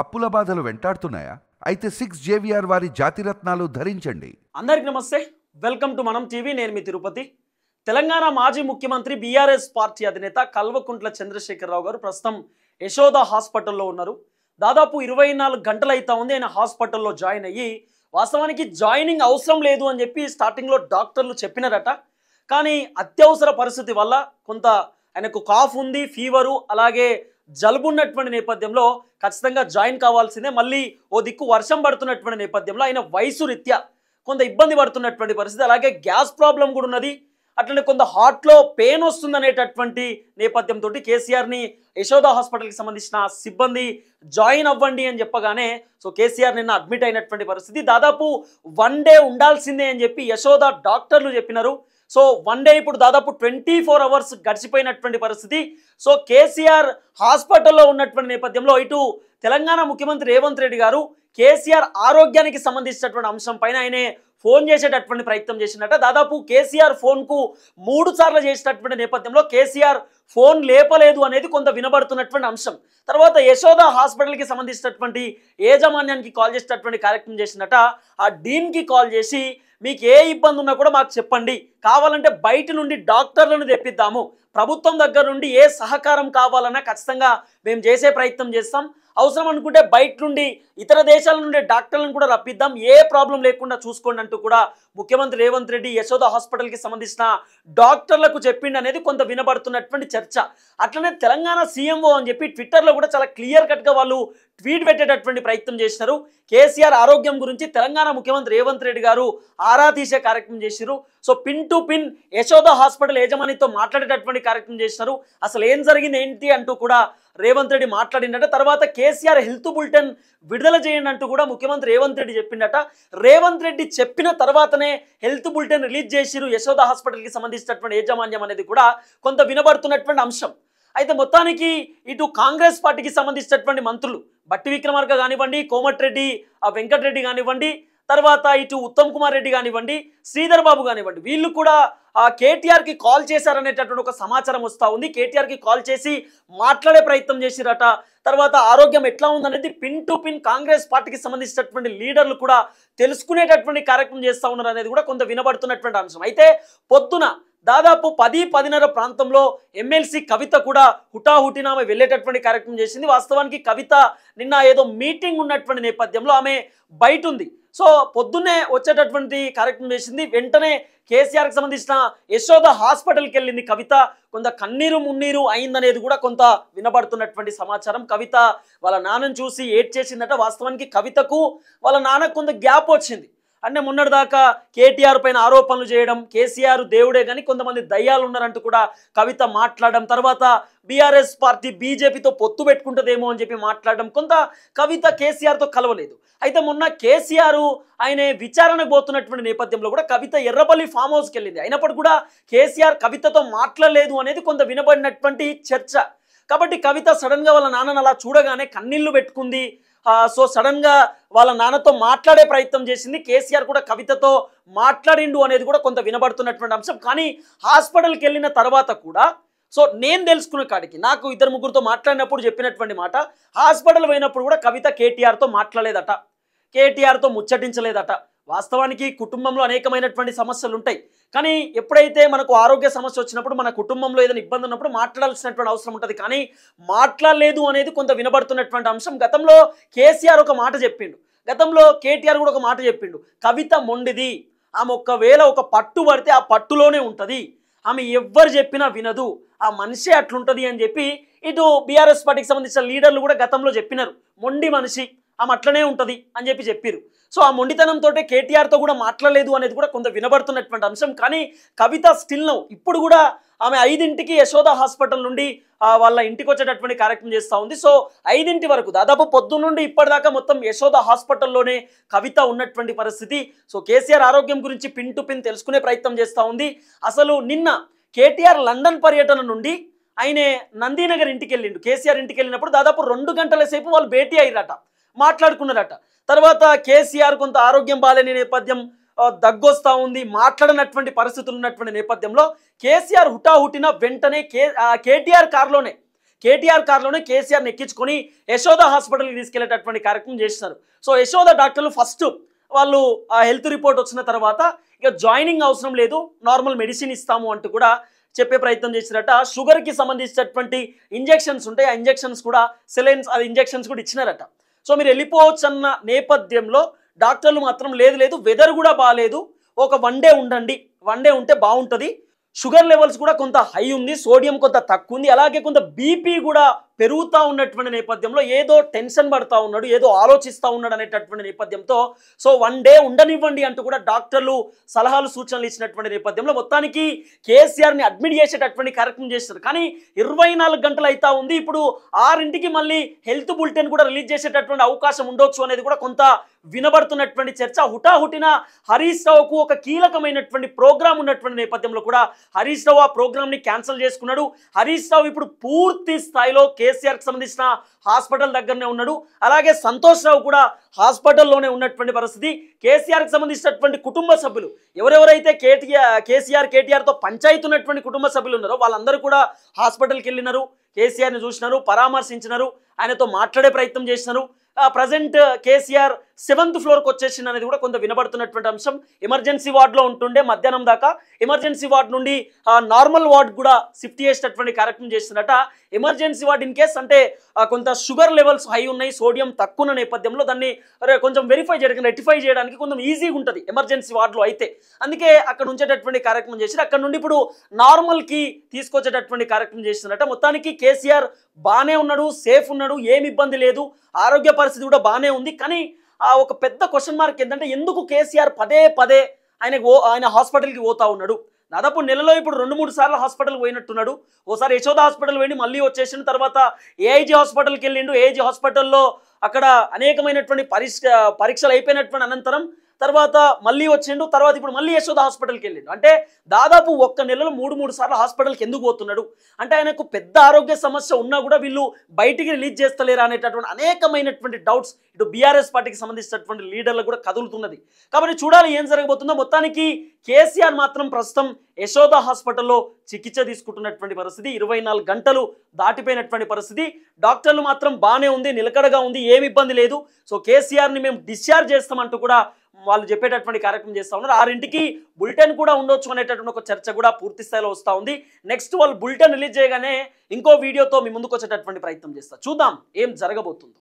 అప్పుల బాధలు వెంటాడుతున్నాయా? అయితే 6 జేవిఆర్ వారి జాతిరత్నాలు ధరించండి. అందరికీ నమస్తే, వెల్కమ్ టు మనం టీవీ. నేను మీ తిరుపతి. తెలంగాణ మాజీ ముఖ్యమంత్రి బీఆర్ఎస్ పార్టీ అధినేత కల్వకుంట్ల చంద్రశేఖరరావు గారు ప్రస్తుతం యశోద హాస్పిటల్లో ఉన్నారు. దాదాపు 24 గంటలు అవుతా ఉంది ఆయన హాస్పిటల్లో జాయిన్ అయ్యి. వాస్తవానికి జాయినింగ్ అవసరం లేదు అని చెప్పి స్టార్టింగ్లో డాక్టర్లు చెప్పినారట. కానీ అత్యవసర పరిస్థితి వల్ల కొంత ఆయనకు కాఫ్ ఉంది, ఫీవరు, అలాగే జలుబు ఉన్నటువంటి నేపథ్యంలో ఖచ్చితంగా జాయిన్ కావాల్సిందే. మళ్ళీ ఓ దిక్కు వర్షం పడుతున్నటువంటి నేపథ్యంలో ఆయన వయసు రీత్యా కొంత ఇబ్బంది పడుతున్నటువంటి పరిస్థితి, అలాగే గ్యాస్ ప్రాబ్లం కూడా ఉన్నది. అట్లనే కొంత హార్ట్లో పెయిన్ వస్తుందనేటటువంటి నేపథ్యంతో కేసీఆర్ని యశోద హాస్పిటల్కి సంబంధించిన సిబ్బంది జాయిన్ అవ్వండి అని చెప్పగానే కేసీఆర్ నిన్న అడ్మిట్ అయినటువంటి పరిస్థితి. దాదాపు 1 డే ఉండాల్సిందే అని చెప్పి యశోద డాక్టర్లు చెప్పినారు. 1 డే ఇప్పుడు దాదాపు 24 అవర్స్ గడిచిపోయినటువంటి పరిస్థితి. కేసీఆర్ హాస్పిటల్లో ఉన్నటువంటి నేపథ్యంలో ఇటు తెలంగాణ ముఖ్యమంత్రి రేవంత్ రెడ్డి గారు కేసీఆర్ ఆరోగ్యానికి సంబంధించినటువంటి అంశం పైన ఆయనే ఫోన్ చేసేటటువంటి ప్రయత్నం చేసినట్ట. దాదాపు కేసీఆర్ ఫోన్కు 3 సార్లు చేసినటువంటి నేపథ్యంలో కేసీఆర్ ఫోన్ లేపలేదు అనేది కొంత వినబడుతున్నటువంటి అంశం. తర్వాత యశోద హాస్పిటల్కి సంబంధించినటువంటి యాజమాన్యానికి కాల్ చేసేటటువంటి కార్యక్రమం చేసినట్ట. ఆ డీన్కి కాల్ చేసి మీకు ఏ ఇబ్బంది ఉన్నా కూడా మాకు చెప్పండి, కావాలంటే బయట నుండి డాక్టర్లను తెప్పిద్దాము, ప్రభుత్వం దగ్గర నుండి ఏ సహకారం కావాలన్నా ఖచ్చితంగా మేము చేసే ప్రయత్నం చేస్తాం, అవసరం అనుకుంటే బయట నుండి ఇతర దేశాల నుండి డాక్టర్లను కూడా రప్పిద్దాం, ఏ ప్రాబ్లం లేకుండా చూసుకోండి అంటూ కూడా ముఖ్యమంత్రి రేవంత్ రెడ్డి యశోద హాస్పిటల్కి సంబంధించిన డాక్టర్లకు చెప్పిండి అనేది కొంత వినబడుతున్నటువంటి చర్చ. అట్లనే తెలంగాణ సీఎంఓ అని చెప్పి ట్విట్టర్లో కూడా చాలా క్లియర్ కట్గా వాళ్ళు ట్వీట్ పెట్టేటటువంటి ప్రయత్నం చేసినారు. కేసీఆర్ ఆరోగ్యం గురించి తెలంగాణ ముఖ్యమంత్రి రేవంత్ రెడ్డి గారు ఆరా తీసే కార్యక్రమం చేసినారు. Pin to pin Yashoda hospital యజమానితో మాట్లాడేటటువంటి కార్యక్రమం చేసినారు. అసలు ఏం జరిగింది ఏంటి అంటూ కూడా రేవంత్ రెడ్డి మాట్లాడిందట. తర్వాత కేసీఆర్ హెల్త్ బులెటిన్ విడుదల చేయండి అంటూ కూడా ముఖ్యమంత్రి రేవంత్ రెడ్డి చెప్పిండట. రేవంత్ రెడ్డి చెప్పిన తర్వాతనే హెల్త్ బులెటిన్ రిలీజ్ చేసిరు యశోద హాస్పిటల్కి సంబంధించినటువంటి యాజమాన్యం అనేది కూడా కొంత వినబడుతున్నటువంటి అంశం. అయితే మొత్తానికి ఇటు కాంగ్రెస్ పార్టీకి సంబంధించినటువంటి మంత్రులు బట్టి విక్రమార్క కానివ్వండి, కోమటిరెడ్డి వెంకటరెడ్డి కానివ్వండి, తర్వాత ఇటు ఉత్తమ్ కుమార్ రెడ్డి కానివ్వండి, శ్రీధర్ బాబు కానివ్వండి, వీళ్ళు కూడా కేటీఆర్కి కాల్ చేశారనేటటువంటి ఒక సమాచారం వస్తూ ఉంది. కేటీఆర్కి కాల్ చేసి మాట్లాడే ప్రయత్నం చేసిరట. తర్వాత ఆరోగ్యం ఎట్లా ఉందనేది పిన్ టు పిన్ కాంగ్రెస్ పార్టీకి సంబంధించినటువంటి లీడర్లు కూడా తెలుసుకునేటటువంటి కార్యక్రమం చేస్తూ ఉన్నారు అనేది కూడా కొంత వినబడుతున్నటువంటి అంశం. అయితే పొద్దున దాదాపు 10-10:30 ప్రాంతంలో ఎమ్మెల్సీ కవిత కూడా హుటాహుటిన ఆమె వెళ్ళేటటువంటి కార్యక్రమం చేసింది. వాస్తవానికి కవిత నిన్న ఏదో మీటింగ్ ఉన్నటువంటి నేపథ్యంలో ఆమె బయట ఉంది. పొద్దున్నే వచ్చేటటువంటి కార్యక్రమం చేసింది. వెంటనే కేసీఆర్కి సంబంధించిన యశోద హాస్పిటల్కి వెళ్ళింది కవిత. కొంత కన్నీరు మున్నీరు అయిందనేది కూడా కొంత వినబడుతున్నటువంటి సమాచారం. కవిత వాళ్ళ నాన్నను చూసి ఏడ్చేసిందట. వాస్తవానికి కవితకు వాళ్ళ నాన్నకు కొంత గ్యాప్ వచ్చింది. అంటే మొన్నటిదాకా కేటీఆర్ పైన ఆరోపణలు చేయడం, కేసీఆర్ దేవుడే కానీ కొంతమంది దయ్యాలు ఉన్నారంటూ కూడా కవిత మాట్లాడడం, తర్వాత బీఆర్ఎస్ పార్టీ బీజేపీతో పొత్తు పెట్టుకుంటుందేమో అని చెప్పి మాట్లాడడం, కొంత కవిత కేసీఆర్తో కలవలేదు. అయితే మొన్న కేసీఆర్ ఆయన విచారణకు పోతున్నటువంటి నేపథ్యంలో కూడా కవిత ఎర్రపల్లి ఫామ్ హౌస్కి వెళ్ళింది. అయినప్పుడు కూడా కేసీఆర్ కవితతో మాట్లాడలేదు అనేది కొంత వినబడినటువంటి చర్చ. కాబట్టి కవిత సడన్గా వాళ్ళ నాన్నను అలా చూడగానే కన్నీళ్లు పెట్టుకుంది. సడన్గా వాళ్ళ నాన్నతో మాట్లాడే ప్రయత్నం చేసింది. కేసీఆర్ కూడా కవితతో మాట్లాడిండు అనేది కూడా కొంత వినబడుతున్నటువంటి అంశం. కానీ హాస్పిటల్కి వెళ్ళిన తర్వాత కూడా నేను తెలుసుకున్న కాడికి నాకు 2-3 మాట్లాడినప్పుడు చెప్పినటువంటి మాట, హాస్పిటల్ పోయినప్పుడు కూడా కవిత కేటీఆర్తో మాట్లాడలేదట, కేటీఆర్తో ముచ్చటించలేదట. వాస్తవానికి కుటుంబంలో అనేకమైనటువంటి సమస్యలు ఉంటాయి. కానీ ఎప్పుడైతే మనకు ఆరోగ్య సమస్య వచ్చినప్పుడు, మన కుటుంబంలో ఏదైనా ఇబ్బంది ఉన్నప్పుడు మాట్లాడాల్సినటువంటి అవసరం ఉంటుంది. కానీ మాట్లాడలేదు అనేది కొంత వినబడుతున్నటువంటి అంశం. గతంలో కేసీఆర్ ఒక మాట చెప్పిండు, గతంలో కేటీఆర్ కూడా ఒక మాట చెప్పిండు, కవిత మొండిది, ఆమె ఒకవేళ ఒక పట్టు పడితే ఆ పట్టులోనే ఉంటుంది, ఆమె ఎవ్వరు చెప్పినా వినదు, ఆ మనిషి అట్లుంటుంది అని చెప్పి ఇటు బీఆర్ఎస్ పార్టీకి సంబంధించిన లీడర్లు కూడా గతంలో చెప్పినారు. మొండి మనిషి, ఆమె అట్లనే ఉంటుంది అని చెప్పారు. ఆ మొండితనంతో కేటీఆర్తో కూడా మాట్లాడలేదు అనేది కూడా కొంత వినబడుతున్నటువంటి అంశం. కానీ కవిత స్టిల్ నౌ ఇప్పుడు కూడా ఆమె 5ంటికి యశోద హాస్పిటల్ నుండి వాళ్ళ ఇంటికి వచ్చేటటువంటి కార్యక్రమం చేస్తూ ఉంది. 5ంటి వరకు దాదాపు పొద్దున్న నుండి ఇప్పటిదాకా మొత్తం యశోద హాస్పిటల్లోనే కవిత ఉన్నటువంటి పరిస్థితి. కేసీఆర్ ఆరోగ్యం గురించి పిన్ టు పిన్ తెలుసుకునే ప్రయత్నం చేస్తూ ఉంది. అసలు నిన్న కేటీఆర్ లండన్ పర్యటన నుండి ఆయన నందీనగర్ ఇంటికి వెళ్ళిండు. కేసీఆర్ ఇంటికి వెళ్ళినప్పుడు దాదాపు 2 గంటల సేపు వాళ్ళు భేటీ అయ్యారట, మాట్లాడుకున్నారట. తర్వాత కేసీఆర్ కొంత ఆరోగ్యం బాలేని నేపథ్యం, దగ్గొస్తా ఉంది, మాట్లాడనటువంటి పరిస్థితులు ఉన్నటువంటి నేపథ్యంలో కేసీఆర్ హుటాహుటిన వెంటనే కేటీఆర్ కారులోనే కేటీఆర్ కార్లోనే కేసీఆర్ని ఎక్కించుకొని యశోద హాస్పిటల్కి తీసుకెళ్లేటటువంటి కార్యక్రమం చేస్తున్నారు. సో యశోద డాక్టర్లు ఫస్ట్ వాళ్ళు ఆ హెల్త్ రిపోర్ట్ వచ్చిన తర్వాత ఇక జాయినింగ్ అవసరం లేదు, నార్మల్ మెడిసిన్ ఇస్తాము అంటూ కూడా చెప్పే ప్రయత్నం చేసినట్ట. షుగర్కి సంబంధించినటువంటి ఇంజెక్షన్స్ ఉంటాయి, ఆ ఇంజెక్షన్స్ కూడా సెలైన్స్ అది ఇంజెక్షన్స్ కూడా ఇచ్చినారట. సో మీరు వెళ్ళిపోవచ్చు అన్న నేపథ్యంలో డాక్టర్లు మాత్రం లేదు వెదర్ కూడా బాగాలేదు, ఒక 1 డే ఉండండి, 1 డే ఉంటే బాగుంటుంది, షుగర్ లెవెల్స్ కూడా కొంత హై ఉంది, సోడియం కొంత తక్కువ ఉంది, అలాగే కొంత బీపీ కూడా పెరుగుతూ ఉన్నటువంటి నేపథ్యంలో ఏదో టెన్షన్ పడుతూ ఉన్నాడు, ఏదో ఆలోచిస్తూ ఉన్నాడు అనేటటువంటి నేపథ్యంతో సో 1 డే ఉండనివ్వండి అంటూ కూడా డాక్టర్లు సలహాలు సూచనలు ఇచ్చినటువంటి నేపథ్యంలో మొత్తానికి కేసీఆర్ని అడ్మిట్ చేసేటటువంటి కార్యక్రమం చేస్తారు. కానీ 24 గంటలు అవుతా ఉంది. ఇప్పుడు 6ంటికి మళ్ళీ హెల్త్ బులెటిన్ కూడా రిలీజ్ చేసేటటువంటి అవకాశం ఉండొచ్చు అనేది కూడా కొంత వినబడుతున్నటువంటి చర్చ. హుటాహుటిన హరీష్ రావుకు ఒక కీలకమైనటువంటి ప్రోగ్రామ్ ఉన్నటువంటి నేపథ్యంలో కూడా హరీష్ రావు ఆ ప్రోగ్రామ్ని క్యాన్సిల్ చేసుకున్నాడు. హరీష్ రావు ఇప్పుడు పూర్తి స్థాయిలో కేసీఆర్కి సంబంధించిన హాస్పిటల్ దగ్గరనే ఉన్నాడు. అలాగే సంతోష్ రావు కూడా హాస్పిటల్లోనే ఉన్నటువంటి పరిస్థితి. కేసీఆర్కి సంబంధించినటువంటి కుటుంబ సభ్యులు ఎవరెవరైతే కేటీఆర్తో పంచాయతీ ఉన్నటువంటి కుటుంబ సభ్యులు ఉన్నారో వాళ్ళందరూ కూడా హాస్పిటల్కి వెళ్ళినారు, కేసీఆర్ని చూసినారు, పరామర్శించినారు, ఆయనతో మాట్లాడే ప్రయత్నం చేసినారు. ప్రజెంట్ కేసీఆర్ 7th ఫ్లోర్కి వచ్చేసింది అనేది కూడా కొంత వినబడుతున్నటువంటి అంశం. ఎమర్జెన్సీ వార్డులో ఉంటుండే మధ్యాహ్నం దాకా ఎమర్జెన్సీ వార్డు నుండి నార్మల్ వార్డు కూడా షిఫ్ట్ చేసేటటువంటి కార్యక్రమం చేస్తున్నట. ఎమర్జెన్సీ వార్డు ఇన్ కేస్ అంటే కొంత షుగర్ లెవెల్స్ హై ఉన్నాయి, సోడియం తక్కువ ఉన్న నేపథ్యంలో దాన్ని కొంచెం వెరిఫై చేయడానికి రెక్టిఫై చేయడానికి కొంచెం ఈజీగా ఉంటుంది ఎమర్జెన్సీ వార్డులో అయితే. అందుకే అక్కడ ఉంచేటటువంటి కార్యక్రమం చేసి అక్కడ నుండి ఇప్పుడు నార్మల్కి తీసుకొచ్చేటటువంటి కార్యక్రమం చేస్తున్నట. మొత్తానికి కేసీఆర్ బాగానే ఉన్నాడు, సేఫ్ ఉన్నాడు, ఏమి ఇబ్బంది లేదు, ఆరోగ్య పరిస్థితి కూడా బాగానే ఉంది. కానీ ఒక పెద్ద క్వశ్చన్ మార్క్ ఏంటంటే ఎందుకు కేసీఆర్ పదే ఆయన హాస్పిటల్కి పోతా ఉన్నాడు. దాదాపు నెలలో ఇప్పుడు 2-3 సార్లు హాస్పిటల్కి పోయినట్టున్నాడు. ఓసారి యశోద హాస్పిటల్ పోయి మళ్ళీ వచ్చేసిన తర్వాత ఏఐజీ హాస్పిటల్కి వెళ్ళిండు. ఏఐజీ హాస్పిటల్లో అక్కడ అనేకమైనటువంటి పరీక్షలు అయిపోయినటువంటి అనంతరం తర్వాత మళ్ళీ వచ్చిండు, తర్వాత ఇప్పుడు మళ్ళీ యశోద హాస్పిటల్కి వెళ్ళిండు. అంటే దాదాపు 1 నెలలో 3 సార్లు హాస్పిటల్కి ఎందుకు పోతున్నాడు అంటే ఆయనకు పెద్ద ఆరోగ్య సమస్య ఉన్నా కూడా వీళ్ళు బయటికి రిలీజ్ చేస్తలేరా అనేటటువంటి అనేకమైనటువంటి డౌట్స్ ఇటు బీఆర్ఎస్ పార్టీకి సంబంధించినటువంటి లీడర్లకు కూడా కదులుతున్నది. కాబట్టి చూడాలి ఏం జరగబోతుందో. మొత్తానికి కేసీఆర్ మాత్రం ప్రస్తుతం యశోద హాస్పిటల్లో చికిత్స తీసుకుంటున్నటువంటి పరిస్థితి. 24 గంటలు దాటిపోయినటువంటి పరిస్థితి. డాక్టర్లు మాత్రం బాగానే ఉంది, నిలకడగా ఉంది, ఏమి ఇబ్బంది లేదు. సో కేసీఆర్ని మేము డిశ్చార్జ్ చేస్తామంటూ కూడా వాళ్ళు చెప్పేటటువంటి కార్యక్రమం చేస్తూ ఉన్నారు. 6ంటికి బులెటిన్ కూడా ఉండొచ్చు అనేటటువంటి ఒక చర్చ కూడా పూర్తి స్థాయిలో వస్తూ ఉంది. నెక్స్ట్ వాళ్ళు బులెటిన్ రిలీజ్ చేయగానే ఇంకో వీడియోతో మీ ముందుకు వచ్చేటటువంటి ప్రయత్నం చేస్తారు. చూద్దాం ఏం జరగబోతుందో.